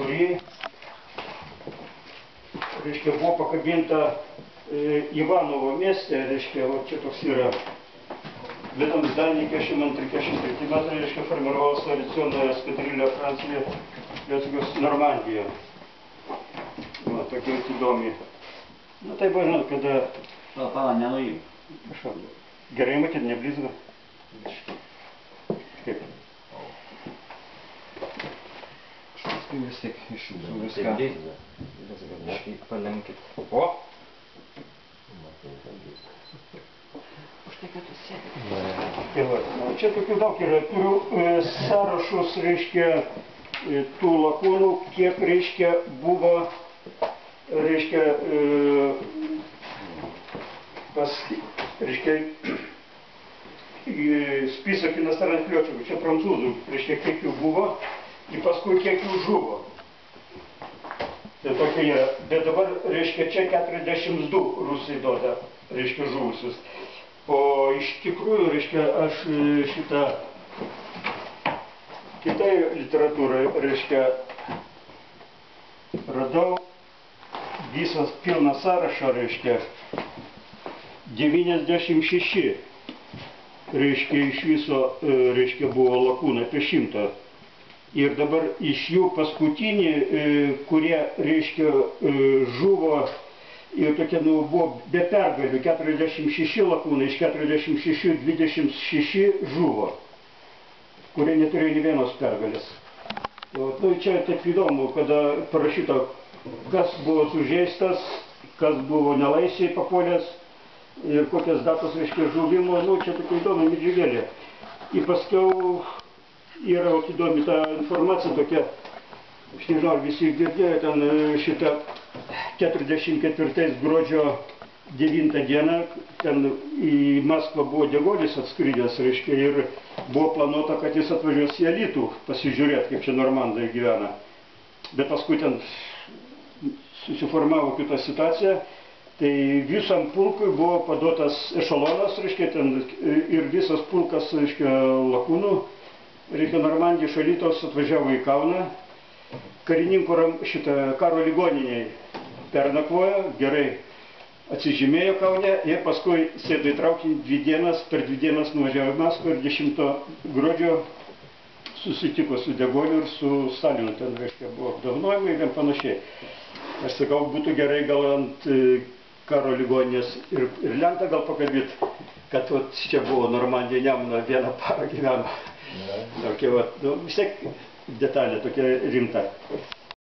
kuri, reiškia, buvo pakabinta Ivanovo mieste, reiškia, va čia toks yra в здании 42-43 метра, reiškia, формировалась авиационная эскадрилья Франции, Нормандия. Вот, такие вот дома. Ну, tai buvo, žinot, kada... Pala, nenuėjau. Kažką, gerai matyti, neblizga. Kaip? Paskui vis tiek išjūdė. Viską. Blizga. Palenkit. O! Už tai, kad tu sėdi. Tai va, čia tokių daug yra. Turiu sąrašus, reiškia, tų lakūnų, kiek, reiškia, buvo, reiškia, reiškia, spisak иностранных летчиков, čia prancūzų, reiškia, kiek jų buvo, ir paskui kiek jų žuvo. Tai tokia yra. Bet dabar, reiškia, čia 42 rusai duoda, reiškia, žuvusius. O iš tikrųjų, reiškia, aš šitą kitai literatūrai, reiškia, radau visas pilną sąrašą, reiškia, 96, reiškia, iš viso, reiškia, buvo lakūnai apie 100. Ir dabar iš jų paskutinį, kurie, reiškia, žuvo, ir tokie, nu, buvo be pergalių, 46 lakūnai, iš 46, 26 žuvo, kurie neturėjo nė vienos pergalės. Nu, čia taip įdomu, kada parašyta, kas buvo sužeistas, kas buvo nelaisviai papuolęs ir kokias datos, reiškia, žuvimo, nu, čia tokia įdomi medžiagėlė. Ir paskiau yra įdomi ta informacija tokia, aš nežinau, visi girdėjo ten šitą 44 gruodžio 9 dieną, ten į Maskvą buvo Degolis atskridęs, reiškia, ir buvo planuota, kad jis atvažiuos į Alytų pasižiūrėti, kaip čia normandai gyvena. Bet paskui ten susiformavo kita situacija, tai visam pulkui buvo paduotas ešalonas, reiškia, ten ir visas pulkas, reiškia, lakūnų, reiškia, Normandija iš Alytos atvažiavo į Kauną, karininkų šitą karo ligoniniai pernakvojo, gerai atsižymėjo Kaune ir paskui sėdo į traukinį 2 dienas, per 2 dienas nuvažiavo į Maskvą ir 10 gruodžio susitiko su Degoliu ir su Stalinu, ten, reiškia, buvo apdovanojimai ir panašiai. Aš sakau, būtų gerai gal ant karo ligoninės ir lentą gal pakabyti, kad čia buvo Normandija, Nemuno, 1 parą gyveno. Tokia, vis tiek detalė tokia rimta.